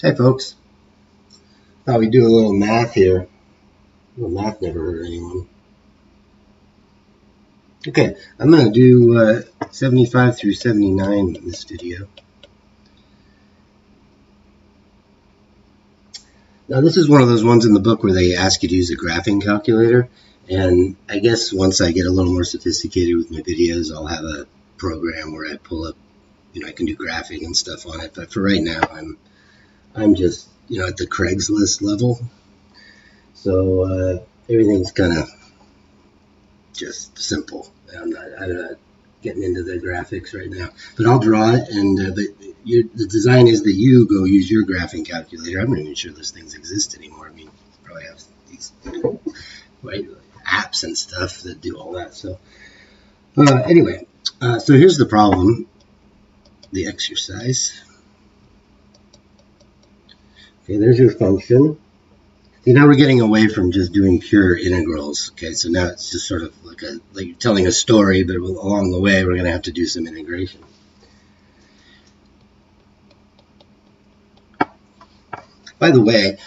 Hey folks, thought we'd do a little math here. Well, math never hurt anyone. Okay, I'm going to do 75 through 79 in this video. Now this is one of those ones in the book where they ask you to use a graphing calculator, and I guess once I get a little more sophisticated with my videos, I'll have a program where I pull up, I can do graphing and stuff on it, but for right now I'm just, at the Craigslist level. So everything's kind of just simple. I'm not getting into the graphics right now, but I'll draw it. And the design is that you go use your graphing calculator. I'm not even sure those things exist anymore. I mean, you probably have these apps and stuff that do all that. So anyway, so here's the problem, the exercise. Okay, there's your function. See, now we're getting away from just doing pure integrals. Okay, so now it's just sort of like you're telling a story, but along the way we're going to have to do some integration. By the way,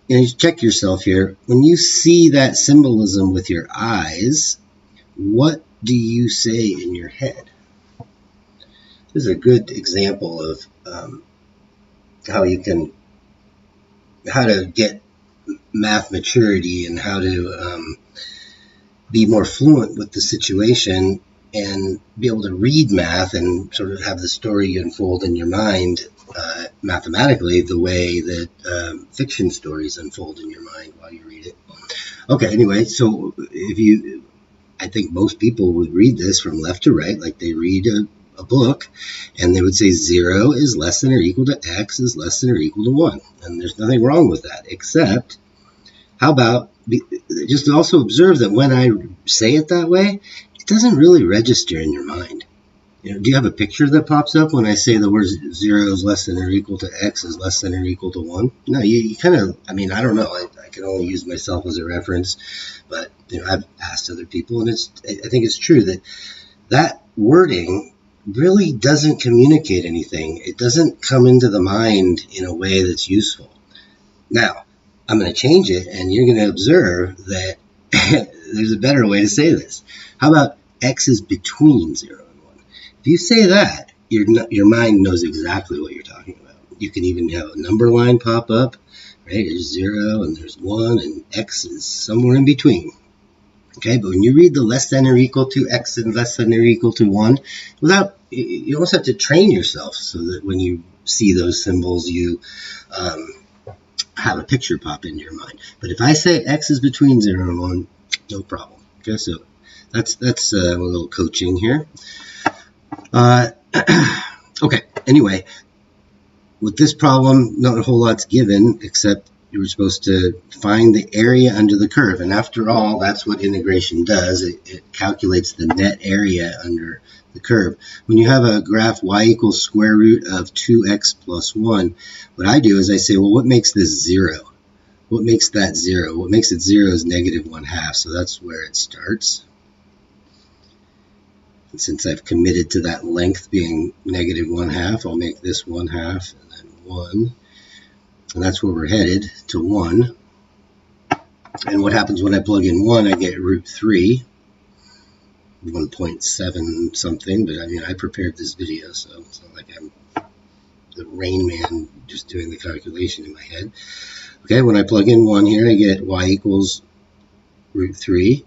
you check yourself here. When you see that symbolism with your eyes, what do you say in your head? This is a good example of how to get math maturity and how to be more fluent with the situation and be able to read math and sort of have the story unfold in your mind mathematically the way that fiction stories unfold in your mind while you read it. Okay, anyway, so I think most people would read this from left to right, like they read a book, and they would say 0 is less than or equal to x is less than or equal to 1. And there's nothing wrong with that, except how about just also observe that when I say it that way, it doesn't really register in your mind. Do you have a picture that pops up when I say the word 0 is less than or equal to x is less than or equal to 1? No, you kind of, I mean, I don't know. I can only use myself as a reference, but I've asked other people, and I think it's true that wording really doesn't communicate anything. It doesn't come into the mind in a way that's useful. Now, I'm going to change it, and you're going to observe that there's a better way to say this. How about x is between 0 and 1? If you say that, your mind knows exactly what you're talking about. You can even have a number line pop up, right? There's 0 and there's 1, and x is somewhere in between. Okay, but when you read the less than or equal to x and less than or equal to 1, you almost have to train yourself so that when you see those symbols, you have a picture pop into your mind. But if I say x is between 0 and 1, no problem. Okay, so that's a little coaching here. Okay, anyway, with this problem, not a whole lot's given, except you were supposed to find the area under the curve. And after all, that's what integration does. It calculates the net area under the curve. When you have a graph y equals square root of 2x plus 1, what I do is I say, well, what makes this 0? What makes that 0? What makes it 0 is negative 1/2, so that's where it starts. And since I've committed to that length being negative 1/2, I'll make this 1/2 and then 1. And that's where we're headed, to 1. And what happens when I plug in 1? I get root 3. 1.7 something, but I mean, I prepared this video, so it's not like I'm the Rain Man just doing the calculation in my head. Okay, when I plug in 1 here, I get y equals root 3.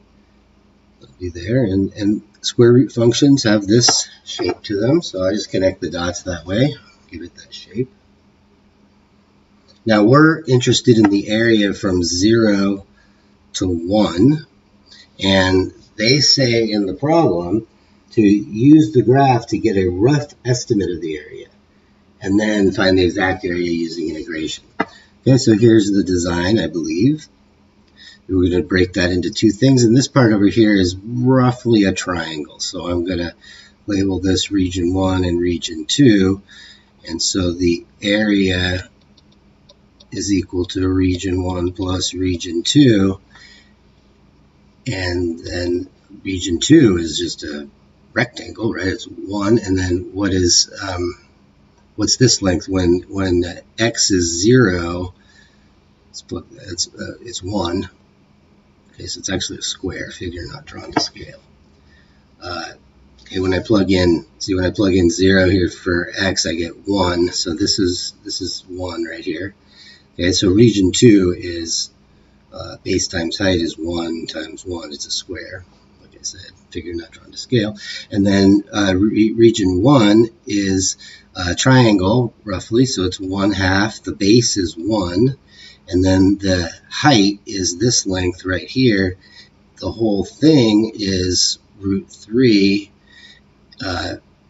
That'll be there, and square root functions have this shape to them, so I just connect the dots that way, give it that shape. Now we're interested in the area from 0 to 1, and they say in the problem to use the graph to get a rough estimate of the area and then find the exact area using integration. Okay, so here's the design, I believe. We're going to break that into two things, and this part over here is roughly a triangle. So I'm going to label this region 1 and region 2, and so the area is equal to region 1 plus region 2, and then region 2 is just a rectangle, right? It's 1, and then what is what's this length? When x is 0, it's 1. Okay, so it's actually a square, figure not drawn to scale. Okay, when I plug in 0 here for x, I get 1. So this is 1 right here. Okay, so region 2 is base times height is 1 times 1. It's a square. Like I said, figure not drawn to scale. And then region 1 is a triangle, roughly. So it's 1/2. The base is 1. And then the height is this length right here. The whole thing is √3,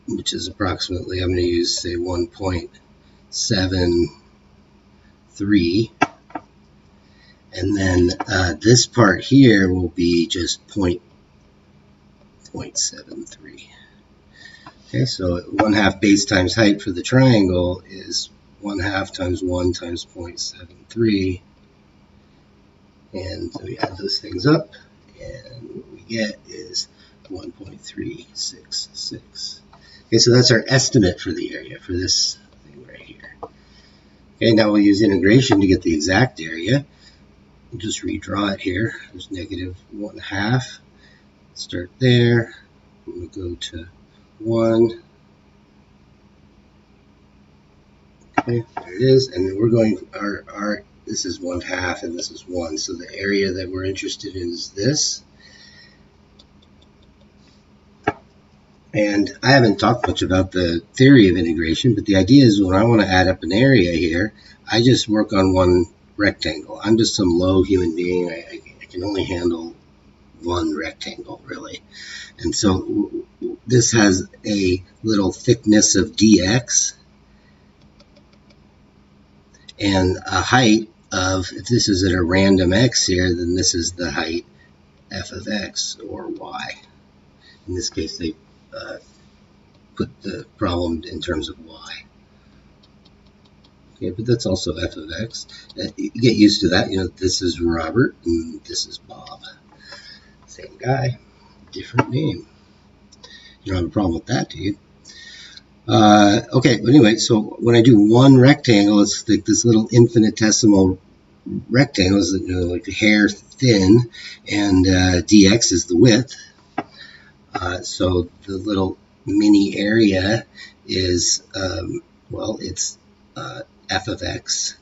which is approximately, I'm going to use, say, 1.73. And then this part here will be just 0.73. Okay, so 1/2 base times height for the triangle is 1/2 times 1 times 0.73. And so we add those things up, and what we get is 1.366. Okay, so that's our estimate for the area for this thing right here. Okay, now we'll use integration to get the exact area. We'll just redraw it here. There's negative 1/2. Start there. We'll go to 1. Okay, there it is. And we're going, this is 1/2 and this is 1. So the area that we're interested in is this. And I haven't talked much about the theory of integration, but the idea is when I want to add up an area here, I just work on one rectangle. I'm just some low human being. I can only handle one rectangle, really. And so this has a little thickness of dx and a height of, if this is at a random x here, then this is the height f of x or y. In this case, they put the problem in terms of y. Okay, but that's also f of x. You get used to that. You know, this is Robert and this is Bob. Same guy, different name. You don't have a problem with that, do you? Okay, but anyway, so when I do one rectangle, it's like this little infinitesimal rectangle, is, you know, like hair thin, and dx is the width. So the little mini area is, well, it's f of x.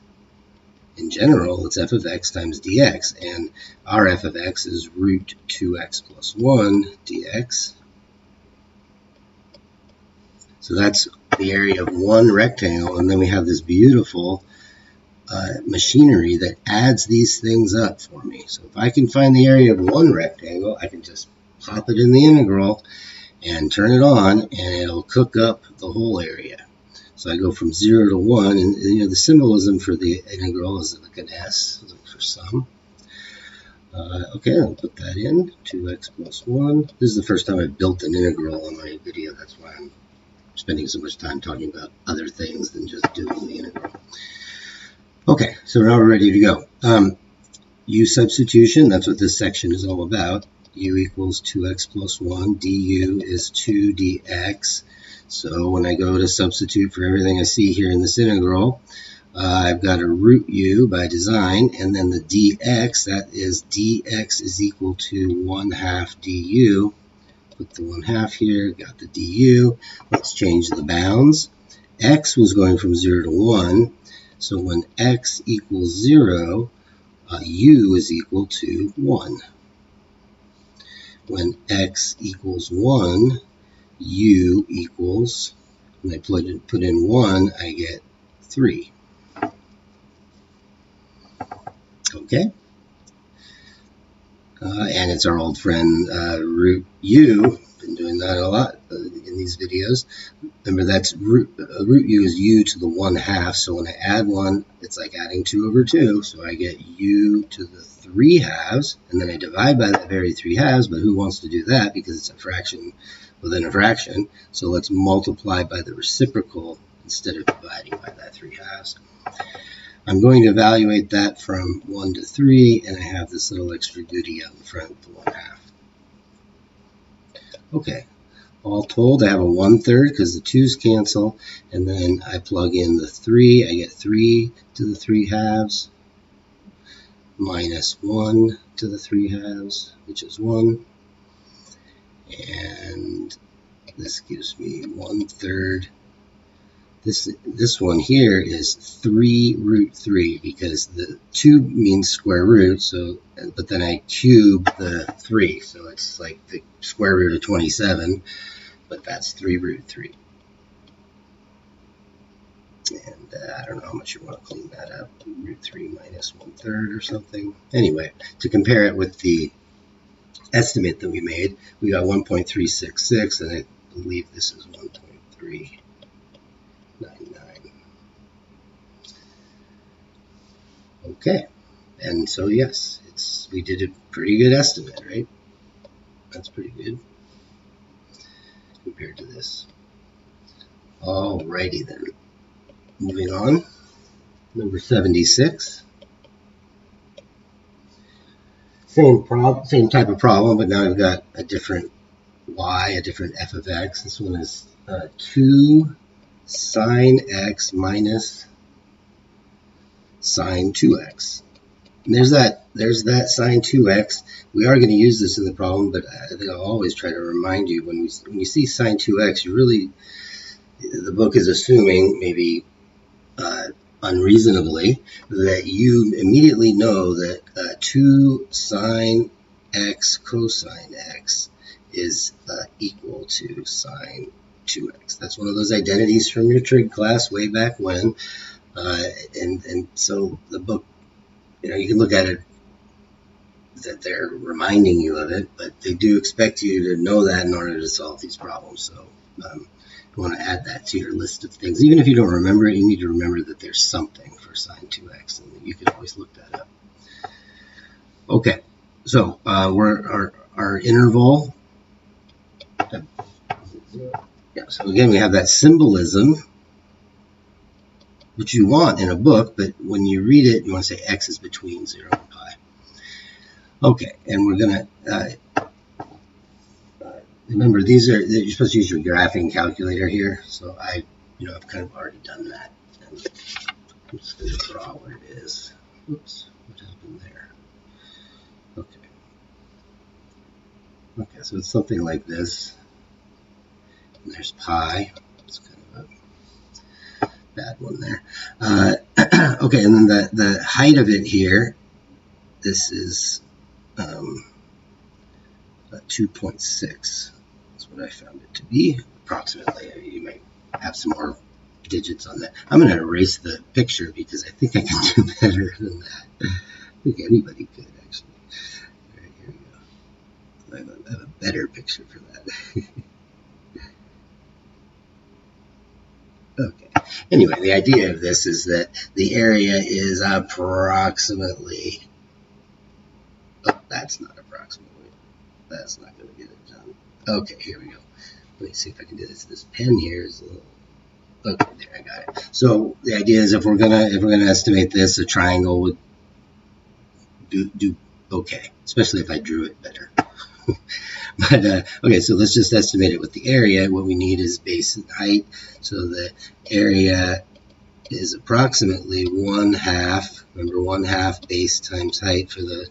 In general, it's f of x times dx, and our f of x is √2x plus 1 dx. So that's the area of one rectangle, and then we have this beautiful machinery that adds these things up for me. So if I can find the area of one rectangle, I can just pop it in the integral and turn it on, and it'll cook up the whole area. So I go from 0 to 1, and you know the symbolism for the integral is like an S, like for sum. Okay, I'll put that in, 2x plus 1. This is the first time I've built an integral on my video. That's why I'm spending so much time talking about other things than just doing the integral. Okay, so now we're ready to go. U substitution, that's what this section is all about. U equals 2x plus 1, du is 2 dx. So when I go to substitute for everything I see here in this integral, I've got a root u by design, and then the dx, that is dx is equal to 1/2 du. Put the 1/2 here, got the du. Let's change the bounds. X was going from 0 to 1, so when x equals 0, u is equal to 1. When x equals 1, u equals, when I put in 1, I get 3. Okay? And it's our old friend root u. Been doing that a lot in these videos. Remember, that's root u is u to the 1/2. So when I add 1, it's like adding 2 over 2. So I get u to the 3/2, and then I divide by that very 3/2. But who wants to do that? Because it's a fraction within a fraction. So let's multiply by the reciprocal instead of dividing by that 3/2. I'm going to evaluate that from 1 to 3, and I have this little extra goodie out in front, the 1/2. Okay, All told, I have a 1/3 because the 2's cancel, and then I plug in the 3. I get 3 to the 3/2 minus 1 to the 3/2, which is 1. And this gives me 1/3. This one here is 3√3 because the 2 means square root, so but then I cube the 3, so it's like the square root of 27, but that's 3√3. And I don't know how much you want to clean that up. √3 minus 1/3 or something. Anyway, to compare it with the estimate that we made, we got 1.366, and I believe this is 1.399. Okay, and so yes, we did a pretty good estimate, right? That's pretty good compared to this. Alrighty then. Moving on, number 76. Same type of problem, but now I've got a different y, a different f of x. This one is 2 sine x minus sine 2x. And there's that sine 2x. We are going to use this in the problem, but I think I'll always try to remind you when you see sine 2x, the book is assuming, maybe unreasonably, that you immediately know that 2 sine x cosine x is equal to sine 2x. That's one of those identities from your trig class way back when. And so the book, you can look at it that they're reminding you of it, but they do expect you to know that in order to solve these problems. So you want to add that to your list of things. Even if you don't remember it, you need to remember that there's something for sine 2x, and you can always look that up. Okay, so our interval. Yeah, so again, we have that symbolism, which you want in a book, but when you read it, you want to say x is between 0 and pi. Okay, and we're going to remember you're supposed to use your graphing calculator here, so I've kind of already done that. And I'm just going to draw what it is. Oops, what happened there? Okay, so it's something like this. And there's pi. It's kind of a bad one there. Okay, and then the height of it here, this is 2.6. That's what I found it to be, approximately. You might have some more digits on that. I'm going to erase the picture because I think I can do better than that. I think anybody could, actually. All right, here we go. I have a better picture for that. Okay. Anyway, the idea of this is that the area is approximately... Oh, that's not approximately. That's not going to get it done. Okay, here we go. Let me see if I can do this. This pen here is a little... Okay, there, I got it. So the idea is if we're gonna estimate this, a triangle would do okay, especially if I drew it better. But okay, so let's just estimate it with the area. What we need is base and height. So the area is approximately 1/2. Remember, 1/2 base times height for the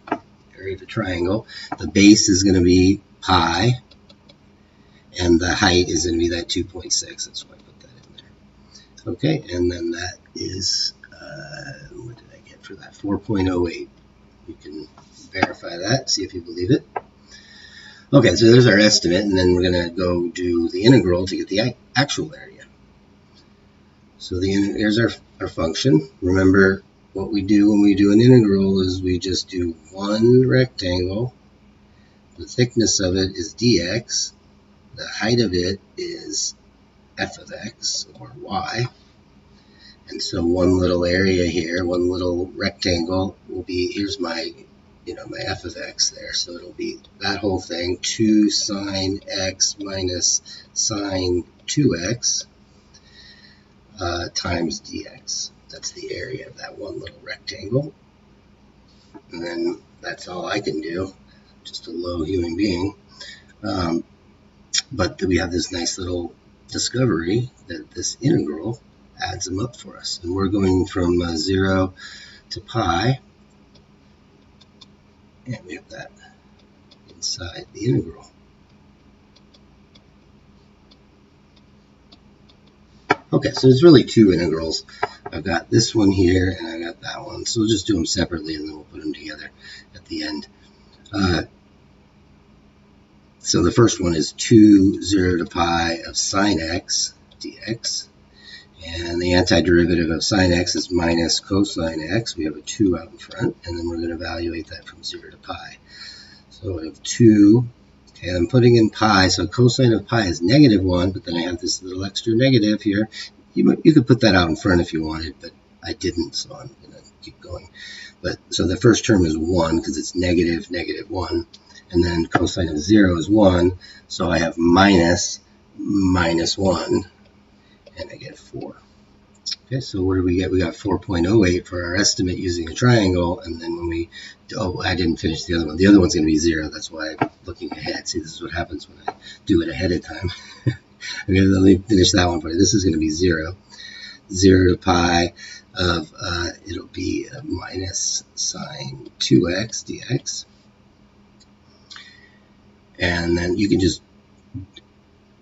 area of a triangle. The base is going to be pi, and the height is going to be that 2.6. That's why I put that in there. Okay, and then that is, what did I get for that? 4.08. You can verify that, see if you believe it. Okay, so there's our estimate, and then we're going to go do the integral to get the actual area. So here's our function. Remember, what we do when we do an integral is we just do one rectangle. The thickness of it is dx. The height of it is f of x, or y. And so one little area here, one little rectangle will be, here's my my f of x there. So it'll be that whole thing, 2 sine x minus sine 2x times dx. That's the area of that one little rectangle. And then that's all I can do, just a low human being. But we have this nice little discovery that this integral adds them up for us. And we're going from 0 to pi, and we have that inside the integral. Okay, so there's really two integrals. I've got this one here, and I got that one. So we'll just do them separately, and then we'll put them together at the end. So the first one is 2, 0 to pi of sine x dx. And the antiderivative of sine x is minus cosine x. We have a 2 out in front, and then we're going to evaluate that from 0 to pi. So we have 2. Okay, I'm putting in pi, so cosine of pi is -1, but then I have this little extra negative here. You could put that out in front if you wanted, but I didn't, so I'm going to keep going. But so the first term is 1 because it's -1, and then cosine of 0 is 1, so I have minus 1, and I get 4. Okay, so what do we get? We got 4.08 for our estimate using a triangle, and then when we, oh, I didn't finish the other one. The other one's going to be 0. That's why I'm looking ahead. See, this is what happens when I do it ahead of time. Okay, let me finish that one for you. This is going to be 0. 0 to pi of, it'll be minus sine 2x dx. And then you can just,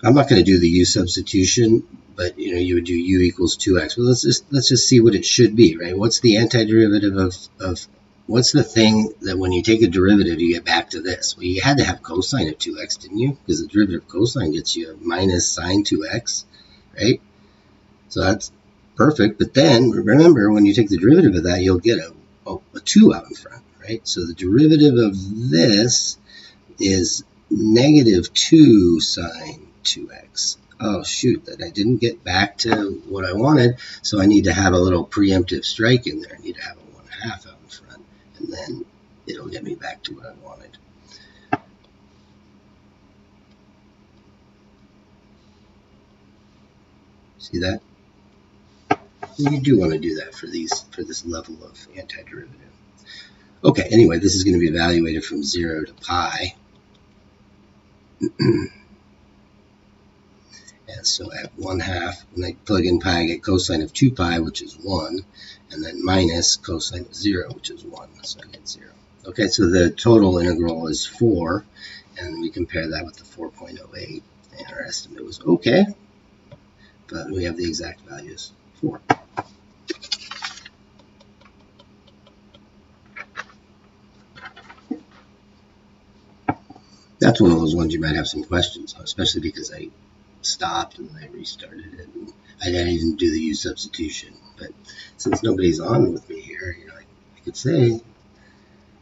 I'm not going to do the u substitution, but you would do u equals 2x. Well, let's just see what it should be, right? What's the antiderivative of what's the thing that when you take a derivative you get back to this? Well, you had to have cosine of 2x, didn't you? Because the derivative of cosine gets you a minus sine 2x, right? So that's perfect. But then remember, when you take the derivative of that, you'll get a 2 out in front, right? So the derivative of this is -2 sine 2x. Oh shoot, that I didn't get back to what I wanted, so I need to have a little preemptive strike in there. I need to have a 1/2 out in front, and then it'll get me back to what I wanted. See that? You do want to do that for this level of antiderivative. Okay, anyway, this is going to be evaluated from 0 to pi. And so at 1/2, when I plug in pi, I get cosine of 2 pi, which is 1, and then minus cosine of 0, which is 1, so I get 0. Okay, so the total integral is 4, and we compare that with the 4.08, and our estimate was okay, but we have the exact values, 4. That's one of those ones you might have some questions on, especially because I stopped and I restarted it. And I didn't even do the u substitution. But since nobody's on with me here, I could say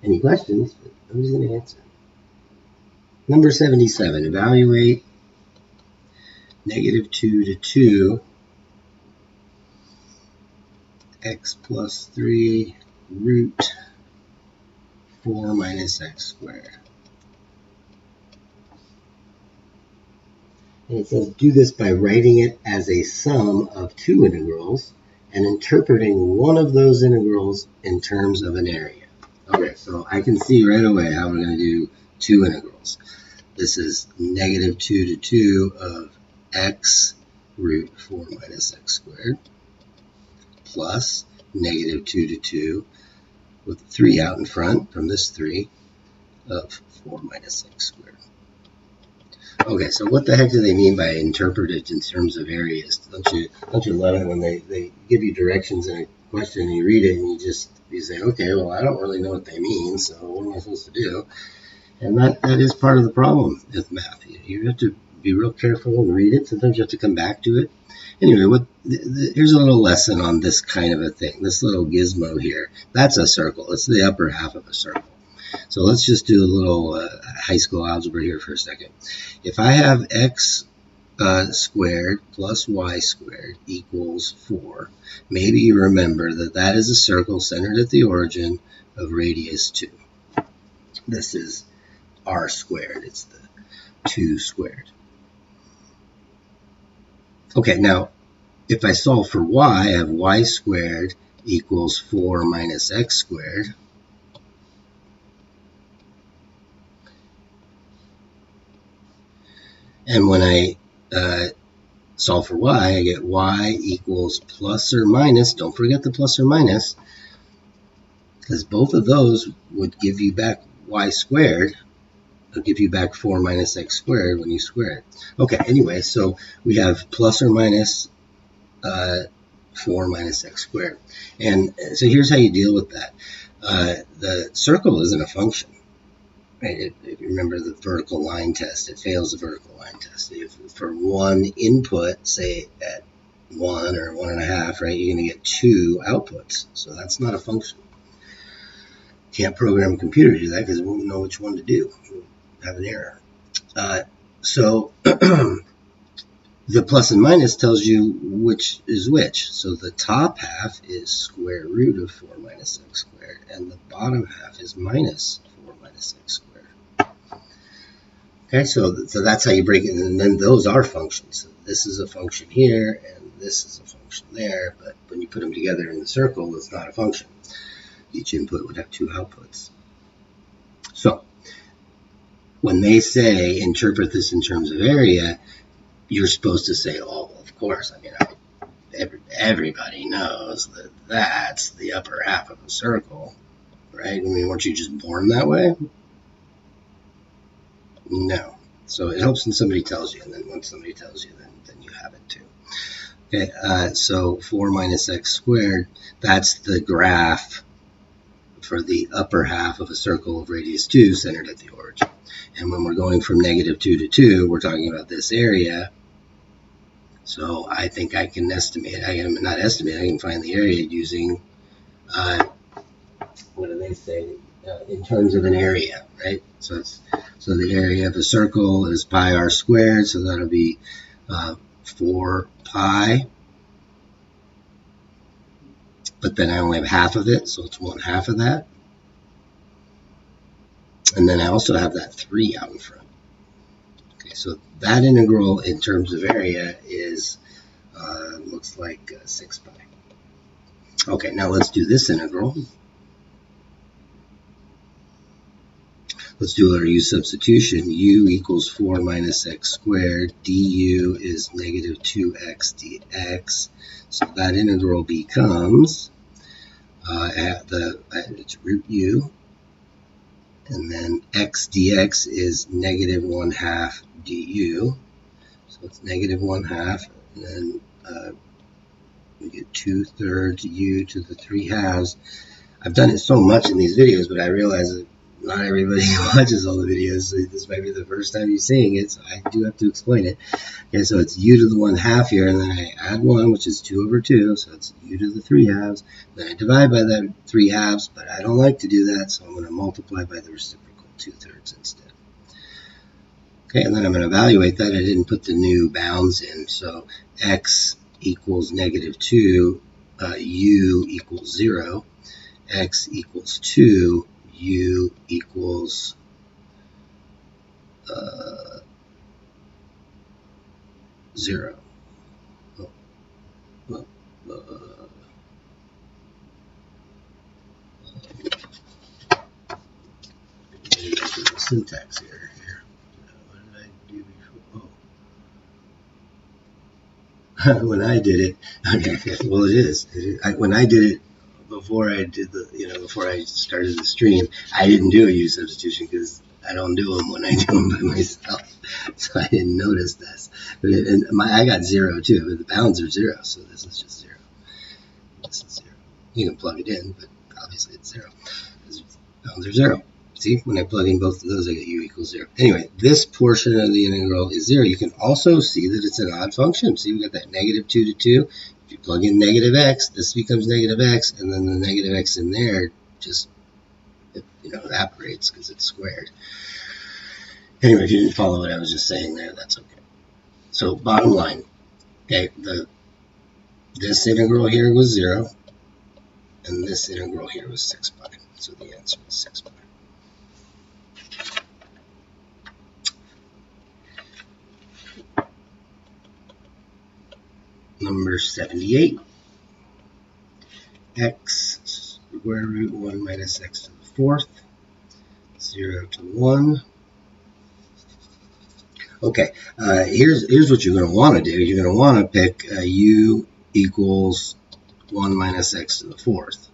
any questions, but nobody's going to answer. Number 77, evaluate -2 to 2 x plus 3 root 4 minus x squared. And it says do this by writing it as a sum of 2 integrals and interpreting one of those integrals in terms of an area. Okay, so I can see right away how we're going to do 2 integrals. This is -2 to 2 of x root 4 minus x squared plus -2 to 2 with 3 out in front from this 3 of 4 minus x squared. Okay, so what the heck do they mean by interpret it in terms of areas? Don't you love it when they give you directions in a question and you read it and you say, okay, well, I don't really know what they mean, so what am I supposed to do? And that is part of the problem with math. You have to be real careful and read it. Sometimes you have to come back to it. Anyway, here's a little lesson on this kind of a thing. This little gizmo here, that's a circle. It's the upper half of a circle. So let's just do a little high school algebra here for a second. If I have x squared plus y squared equals 4, maybe you remember that that is a circle centered at the origin of radius 2. This is r squared. It's the 2 squared. Okay, now if I solve for y, I have y squared equals 4 minus x squared. And when I solve for y, I get y equals plus or minus, don't forget the plus or minus, because both of those would give you back y squared. It'll give you back 4 minus x squared when you square it. Okay, anyway, so we have plus or minus 4 minus x squared. And so here's how you deal with that. The circle isn't a function. Right? If you remember the vertical line test, it fails the vertical line test. If for one input, say at 1 or 1.5, right, you're going to get 2 outputs. So that's not a function. Can't program a computer to do that because it won't know which one to do. You'll have an error. So the plus and minus tells you which is which. So the top half is square root of 4 minus x squared, and the bottom half is minus 4 minus x squared. Okay, so that's how you break it, and then those are functions. So this is a function here, and this is a function there, but when you put them together in the circle, it's not a function. Each input would have 2 outputs. So when they say interpret this in terms of area, you're supposed to say, oh, of course. I mean, everybody knows that that's the upper half of a circle, right? I mean, weren't you just born that way? No. So it helps when somebody tells you, and then once somebody tells you, then you have it too. Okay, so 4 minus x squared, that's the graph for the upper half of a circle of radius 2 centered at the origin. And when we're going from -2 to 2, we're talking about this area. So I think I can estimate, I can find the area using, what do they say, in terms of an area, right? So the area of a circle is pi r squared, so that'll be 4 pi. But then I only have half of it, so it's 1/2 of that. And then I also have that 3 out in front. Okay, so that integral in terms of area is, looks like 6 pi. Okay, now let's do this integral. Let's do our u substitution. U equals 4 minus x squared. Du is -2x dx. So that integral becomes, it's root u. And then x dx is -1/2 du. So it's -1/2. And then we get 2/3 u to the 3/2. I've done it so much in these videos, but I realize that not everybody watches all the videos. So this might be the first time you're seeing it, so I do have to explain it. Okay, so it's u to the 1/2 here, and then I add 1, which is 2/2, so it's u to the 3/2. Then I divide by that 3/2, but I don't like to do that, so I'm going to multiply by the reciprocal 2/3 instead. Okay, and then I'm going to evaluate that. I didn't put the new bounds in, so x equals -2, u equals 0, x equals 2, u equals 0. Syntax error here. What did I do before? Oh. When I did it, okay, well, it is. When I did it before I did before I started the stream, I didn't do a u substitution because I don't do them when I do them by myself, so I didn't notice this. But I got 0 too, but the bounds are 0, so this is just 0. This is 0. You can plug it in, but obviously it's 0. Bounds are 0. See, when I plug in both of those, I get u equals 0. Anyway, this portion of the integral is 0. You can also see that it's an odd function. See, we got that -2 to 2. If you plug in -x, this becomes -x, and then the -x in there just evaporates because it's squared. Anyway, if you didn't follow what I was just saying there, that's okay. So bottom line, okay, this integral here was 0, and this integral here was 6 pi. So the answer is 6 pi. Number 78, x square root 1 minus x to the 4th, 0 to 1. Okay, here's what you're going to want to do. You're going to want to pick u equals 1 minus x to the fourth.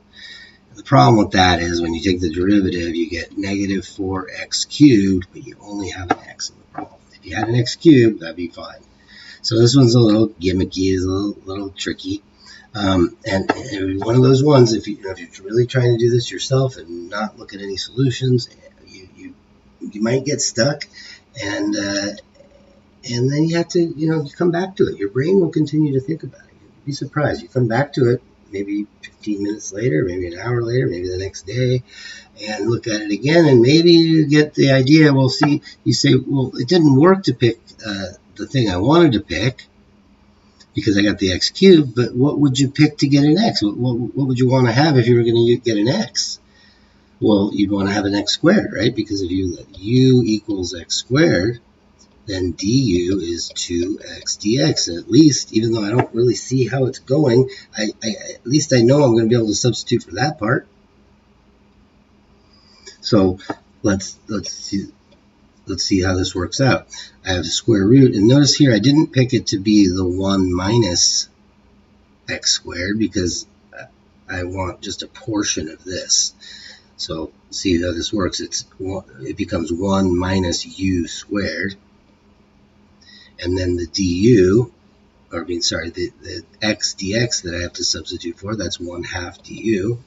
The problem with that is when you take the derivative, you get negative 4x cubed, but you only have an x in the problem. If you had an x cubed, that'd be fine. So this one's a little gimmicky, is a little tricky. And one of those ones, if you're really trying to do this yourself and not look at any solutions, you might get stuck, and then you have to come back to it. Your brain will continue to think about it. You'd be surprised. You come back to it maybe 15 minutes later, maybe an hour later, maybe the next day, and look at it again, and maybe you get the idea. Well, see, you say, well, it didn't work to pick the thing I wanted to pick because I got the x cubed, but what would you pick to get an x? What would you want to have if you were going to get an x? Well, you'd want to have an x squared, right? Because if you let u equals x squared, then du is 2x dx. And at least, even though I don't really see how it's going, at least I know I'm going to be able to substitute for that part. So let's see how this works out. I have the square root, and notice here I didn't pick it to be the 1 minus x squared because I want just a portion of this. So see how this works. It becomes 1 minus u squared. And then the du, the x dx that I have to substitute for, that's 1/2 du.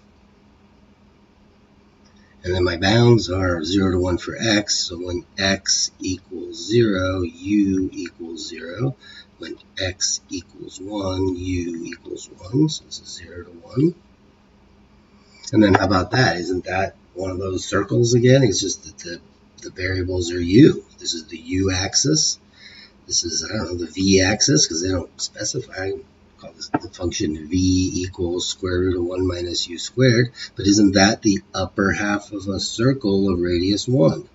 And then my bounds are 0 to 1 for x. So when x equals 0, u equals 0. When x equals 1, u equals 1. So this is 0 to 1. And then how about that? Isn't that one of those circles again? It's just that the variables are u. This is the u-axis. This is, I don't know, the v-axis, because they don't specify. Call this the function v equals square root of 1 minus u squared. But isn't that the upper half of a circle of radius 1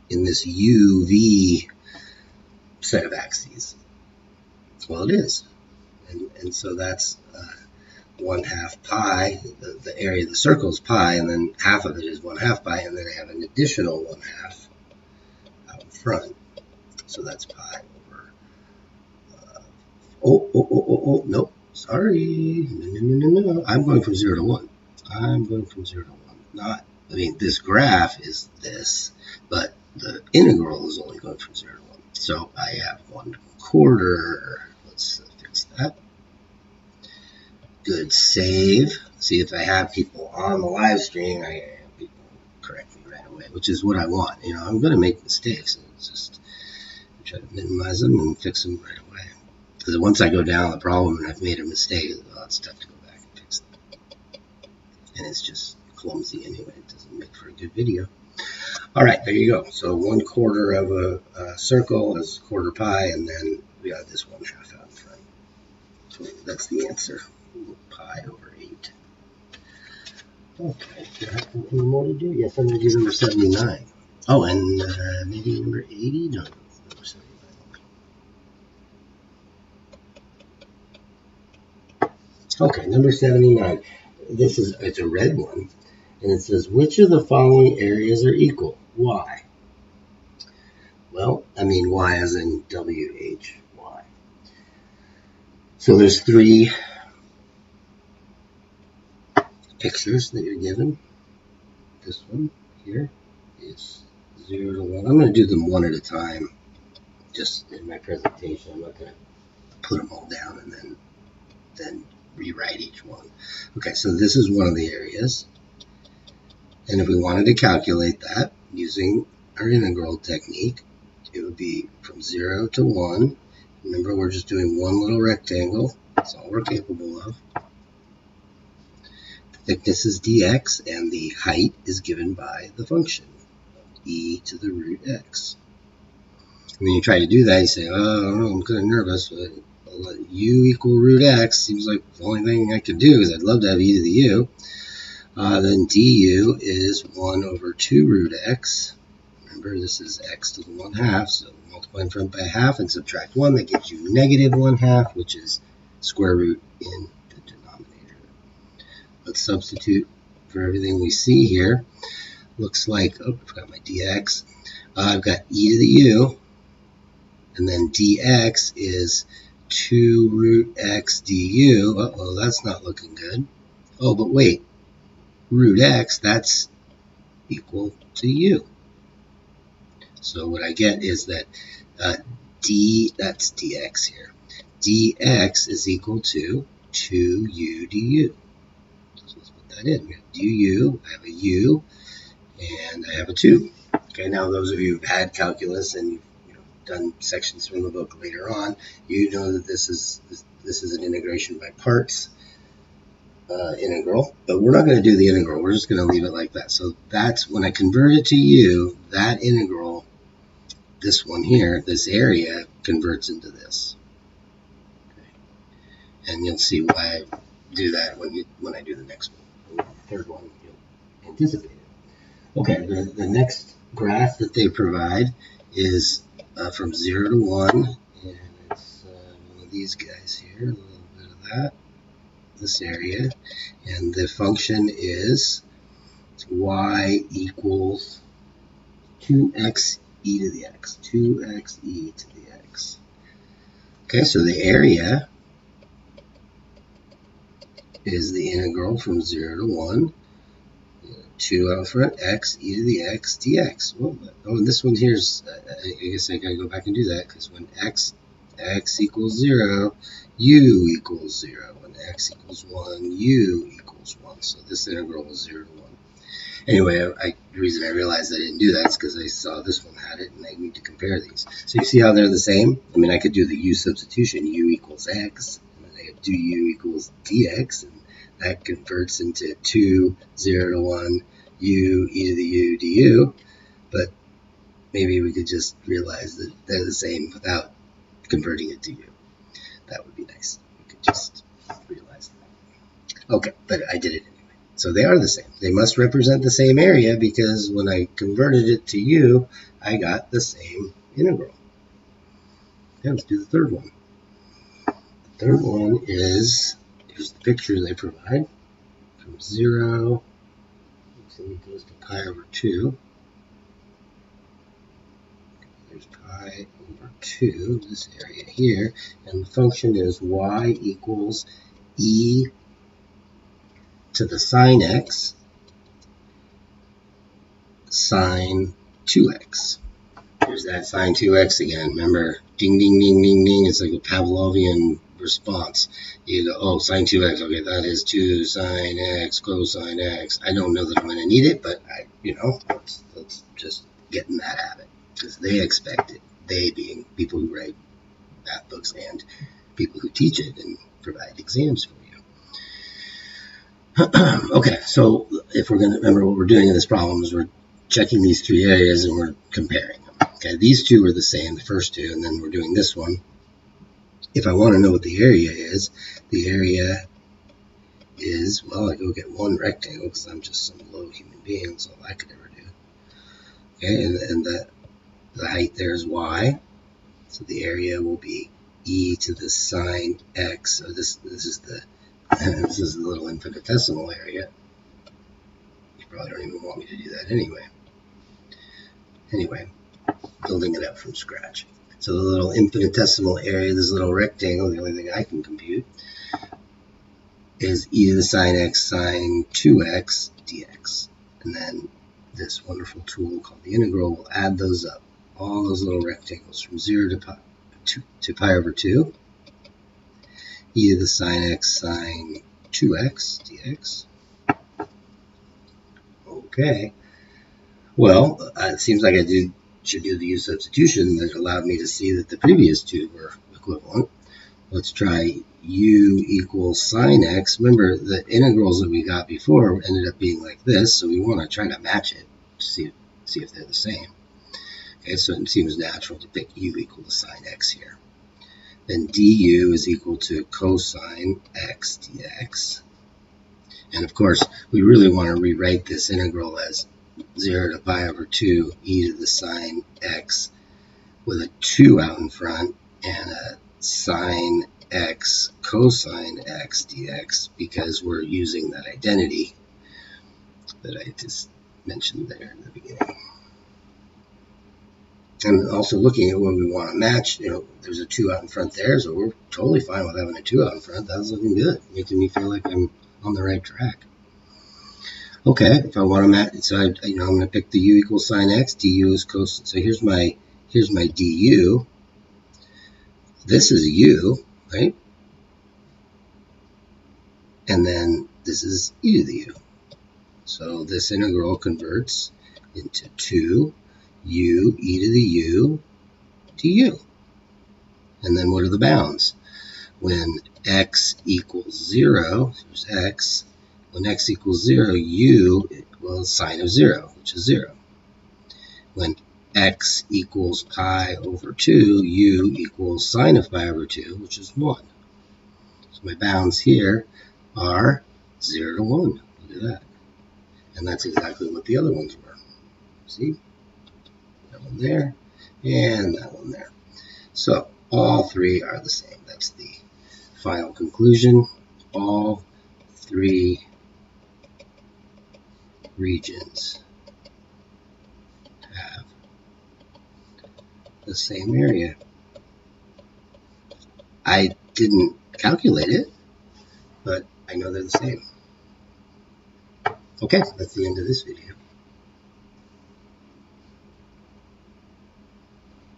in this uv set of axes? Well, it is. And so that's 1/2 pi. The area of the circle is pi, and then half of it is 1/2 pi, and then I have an additional 1/2 out in front. So that's pi over, nope, sorry, no, I'm going from 0 to 1. I'm going from 0 to 1. This graph is this, but the integral is only going from 0 to 1. So I have 1/4. Let's fix that. Good, save. See, if I have people on the live stream, I have people correct me right away, which is what I want. I'm going to make mistakes, and it's just try to minimize them and fix them right away. Because once I go down the problem and I've made a mistake, it's tough to go back and fix them. And it's just clumsy anyway. It doesn't make for a good video. All right, there you go. So 1/4 of a circle is 1/4 pi, and then we got this 1/2 out in front. So that's the answer. Pi over 8. Okay, do I have any more to do? Yes, I'm going to do number 79. Oh, and maybe number 80? No. Okay, number 79. It's a red one, and it says, which of the following areas are equal? Why? Well, y as in WHY. So there's 3 pictures that you're given. This one here is 0 to 1. I'm going to do them one at a time, just in my presentation. I'm not going to put them all down and then rewrite each one. Okay, so this is one of the areas. And if we wanted to calculate that using our integral technique, it would be from 0 to 1. Remember, we're just doing one little rectangle. That's all we're capable of. The thickness is dx, and the height is given by the function, e to the root x. When you try to do that, you say, oh, I don't know, I'm kind of nervous, but I'll let u equal root x. Seems like the only thing I can do, because I'd love to have e to the u. Then du is 1 over 2 root x. Remember, this is x to the 1/2, so multiply in front by half and subtract 1. That gives you negative 1/2, which is square root in the denominator. Let's substitute for everything we see here. Looks like, oh, I forgot my dx. I've got e to the u, And then dx is 2 root x du. Uh-oh, that's not looking good. Oh, but wait, root x, that's equal to u. So what I get is that that's dx here. dx is equal to 2u du. So let's put that in. We have du, I have a u, and I have a 2. Okay, now those of you who've had calculus and you've done sections from the book later on, you know that this is an integration by parts integral, but we're not going to do the integral. We're just going to leave it like that. So that's when I convert it to u, that integral, this one here, this area, converts into this. Okay. And you'll see why I do that when I do the next one. The third one, you'll anticipate it. Okay, the next graph that they provide is from 0 to 1, and it's one of these guys here, a little bit of that, this area, and the function is y equals 2x e to the x, 2x e to the x. Okay, so the area is the integral from 0 to 1, 2 out front, x e to the x dx. Well, oh, and this one here's, I guess I gotta go back and do that, because when x equals 0, u equals 0. When x equals 1, u equals 1. So this integral was 0 to 1. Anyway, the reason I realized I didn't do that is because I saw this one had it, and I need to compare these. So you see how they're the same? I mean, I could do the u substitution, u equals x, and then I have do u equals dx, and that converts into 2, 0 to 1, u e to the u du, but maybe we could just realize that they're the same without converting it to u. That would be nice. We could just realize that. Okay, but I did it anyway. So they are the same. They must represent the same area because when I converted it to u, I got the same integral. Okay, let's do the third one. The third one is, here's the picture they provide. From 0, so it goes to pi over 2. There's pi over 2, this area here, and the function is y equals e to the sine x sine 2x. There's that sine 2x again. Remember, ding, ding, ding, ding, ding. It's like a Pavlovian response. You go, oh, sine 2x. Okay, that is 2 sine x cosine x. I don't know that I'm going to need it, but let's just get in that habit because they expect it. They being people who write math books and people who teach it and provide exams for you. Okay, so if we're going to remember what we're doing in this problem is we're checking these three areas and we're comparing them. Okay, these two are the same, the first two, and then we're doing this one. If I want to know what the area is, well, I go get one rectangle because I'm just some low human being, that's all I could ever do. Okay, and the height there is y, so the area will be e to the sine x. So this is the little infinitesimal area. You probably don't even want me to do that anyway. Anyway, building it up from scratch. So the little infinitesimal area, this little rectangle, the only thing I can compute, is e to the sine x sine 2x dx. And then this wonderful tool called the integral will add those up. All those little rectangles from 0 to pi over 2, e to the sine x sine 2x dx. Okay. Well, it seems like I should do the u substitution that allowed me to see that the previous two were equivalent. Let's try u equals sine x. Remember, the integrals that we got before ended up being like this, so we want to try to match it to see if they're the same. Okay, so it seems natural to pick u equal to sine x here. Then du is equal to cosine x dx. And of course, we really want to rewrite this integral as 0 to pi over 2 e to the sine x with a 2 out in front and a sine x cosine x dx because we're using that identity that I just mentioned there in the beginning. And also looking at when we want to match, there's a 2 out in front there, so we're totally fine with having a 2 out in front. That's looking good, making me feel like I'm on the right track. Okay, if I want to match, so I'm going to pick the u equals sine x, du is cosine. So here's my du. This is u, right? And then this is e to the u. So this integral converts into 2 u e to the u du. And then what are the bounds? When x equals 0, here's x. When x equals 0, u equals sine of 0, which is 0. When x equals pi over 2, u equals sine of pi over 2, which is 1. So my bounds here are 0 to 1. Look at that. And that's exactly what the other ones were. See? That one there, and that one there. So all three are the same. That's the final conclusion. All three regions have the same area. I didn't calculate it, but I know they're the same. Okay, that's the end of this video.